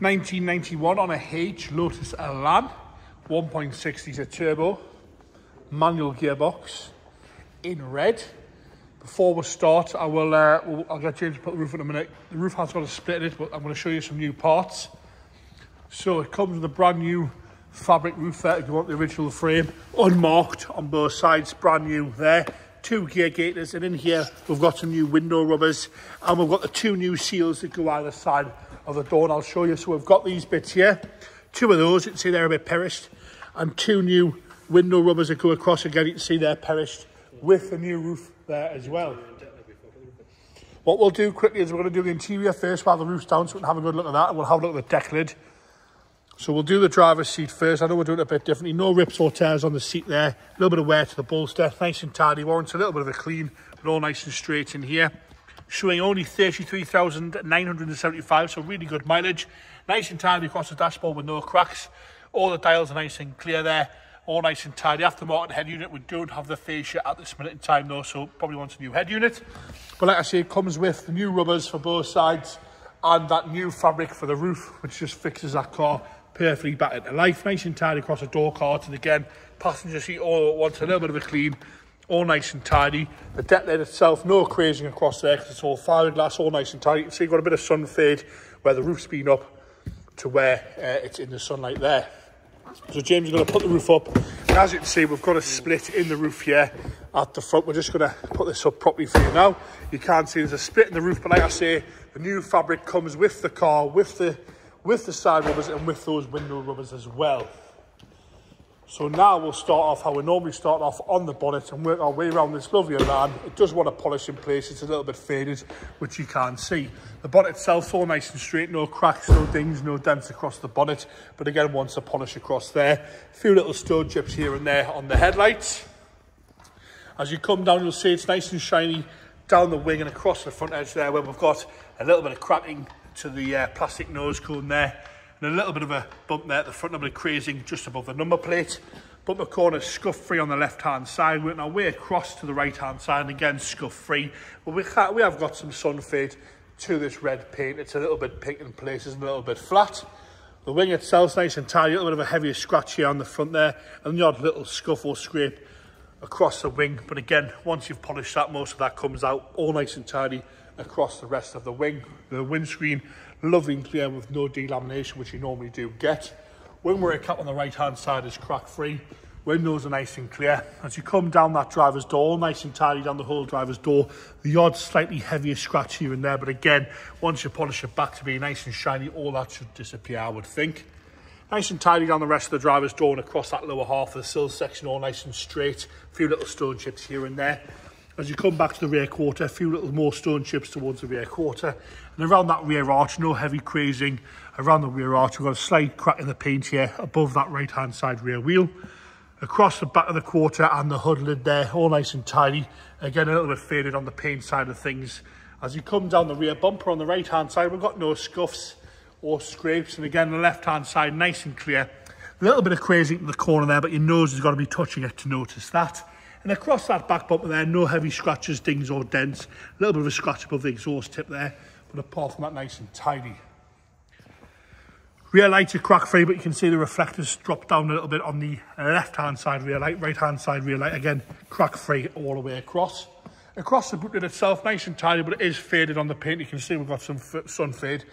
1991 on a Lotus Elan, 1.6 litre turbo, manual gearbox, in red. Before we start, I'll get James to put the roof in a minute. The roof has got a split in it, but I'm going to show you some new parts. So it comes with a brand new fabric roof there if you want the original frame, unmarked on both sides, brand new there. 2 gear gaiters, and in here we've got some new window rubbers, and we've got the 2 new seals that go either side of the door, and I'll show you. So we've got these bits here, 2 of those, you can see they're a bit perished, and 2 new window rubbers that go across. Again, you can see they're perished with the new roof there as well. What we'll do quickly is we're going to do the interior first while the roof's down, so we can have a good look at that, and we'll have a look at the deck lid. So we'll do the driver's seat first. I know we're doing it a bit differently. No rips or tears on the seat there. A little bit of wear to the bolster. Nice and tidy. Warrants a little bit of a clean, but all nice and straight in here. Showing only 33,975, so really good mileage. Nice and tidy across the dashboard with no cracks. All the dials are nice and clear there. All nice and tidy. Aftermarket head unit. We don't have the fascia at this minute in time though, so probably wants a new head unit. But like I say, it comes with the new rubbers for both sides and that new fabric for the roof, which just fixes that car perfectly back into life. Nice and tidy across the door cards, and again, passenger seat all wants a little bit of a clean, all nice and tidy. The deck lid itself, no crazing across there because it's all fiberglass, all nice and tidy. You can see you've got a bit of sun fade where the roof's been up to where it's in the sunlight there. So James is going to put the roof up, and as you can see, we've got a split in the roof here at the front. We're just going to put this up properly for you now. You can't see there's a split in the roof, but like I say, the new fabric comes with the car, with the side rubbers and with those window rubbers as well. So now we'll start off how we normally start off on the bonnet and work our way around this lovely Elan. It does want to polish in place. It's a little bit faded, which you can't see. The bonnet itself all nice and straight, no cracks, no dings, no dents across the bonnet. But again, wants a polish across there. A few little stone chips here and there on the headlights. As you come down, you'll see it's nice and shiny down the wing and across the front edge there, where we've got a little bit of cracking to the plastic nose cone there, and a little bit of a bump there at the front, a bit of crazing just above the number plate. Bumper corner scuff free on the left hand side, working our way across to the right hand side, and again scuff free. But we have got some sun fade to this red paint. It's a little bit pink in places and a little bit flat. The wing itself's nice and tidy, a little bit of a heavier scratch here on the front there, and the odd little scuff or scrape across the wing. But again, once you've polished that, most of that comes out, all nice and tidy across the rest of the wing. The windscreen lovely and clear with no delamination, which you normally do get. Wing mirror cap on the right hand side is crack free. Windows are nice and clear. As you come down that driver's door, all nice and tidy down the whole driver's door. The odd slightly heavier scratch here and there, but again, once you polish it back to be nice and shiny, all that should disappear, I would think. Nice and tidy down the rest of the driver's door and across that lower half of the sill section, all nice and straight. A few little stone chips here and there. As you come back to the rear quarter, a few little more stone chips towards the rear quarter. And around that rear arch, no heavy crazing around the rear arch. We've got a slight crack in the paint here above that right-hand side rear wheel. Across the back of the quarter and the hood lid there, all nice and tidy. Again, a little bit faded on the paint side of things. As you come down the rear bumper on the right-hand side, we've got no scuffs or scrapes. And again, the left-hand side, nice and clear. A little bit of crazing to the corner there, but your nose has got to be touching it to notice that. And across that back bumper there, no heavy scratches, dings or dents. A little bit of a scratch above the exhaust tip there, but apart from that, nice and tidy. Rear lights are crack free, but you can see the reflectors drop down a little bit on the left-hand side rear light, right-hand side rear light, again, crack free all the way across. Across the boot lid itself, nice and tidy, but it is faded on the paint. You can see we've got some sun fade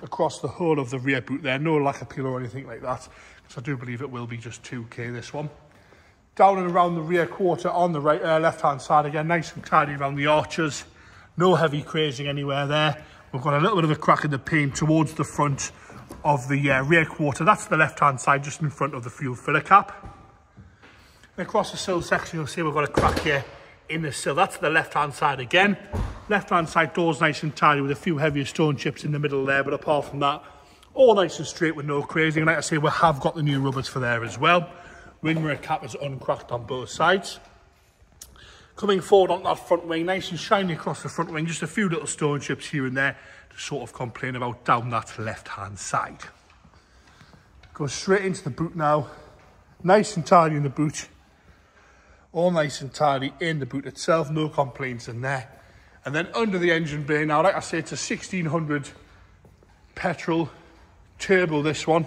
across the whole of the rear boot there. No lacquer peel or anything like that, because I do believe it will be just 2K, this one. Down and around the rear quarter on the right, left-hand side, again, nice and tidy around the arches. No heavy crazing anywhere there. We've got a little bit of a crack in the paint towards the front of the rear quarter. That's the left-hand side, just in front of the fuel filler cap. And across the sill section, you'll see we've got a crack here in the sill. That's the left-hand side again. Left-hand side door's nice and tidy with a few heavier stone chips in the middle there, but apart from that, all nice and straight with no crazing. And like I say, we have got the new rubbers for there as well. Wing mirror cap is uncracked on both sides. Coming forward on that front wing, nice and shiny across the front wing, just a few little stone chips here and there to sort of complain about down that left-hand side. Go straight into the boot now. Nice and tidy in the boot. All nice and tidy in the boot itself, no complaints in there. And then under the engine bay now, like I say, it's a 1600 petrol turbo this one.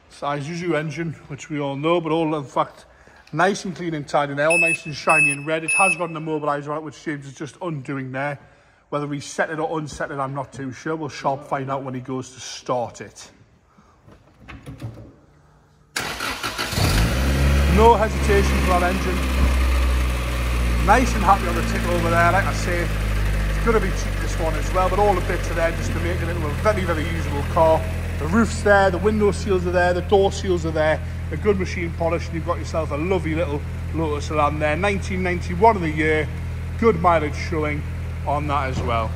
It's Isuzu engine, which we all know, but all in fact nice and clean and tidy now, nice and shiny and red. It has got an immobiliser on it, which James is just undoing there. Whether he set it or unset it, I'm not too sure. We'll sharp find out when he goes to start it. No hesitation for that engine. Nice and happy on the tickle over there. Like I say, it's going to be cheap, this one as well, but all the bits are there just to make it into a very, very usable car. The roof's there, the window seals are there, the door seals are there, a good machine polish, and you've got yourself a lovely little Lotus Elan there. 1991 of the year, good mileage showing on that as well.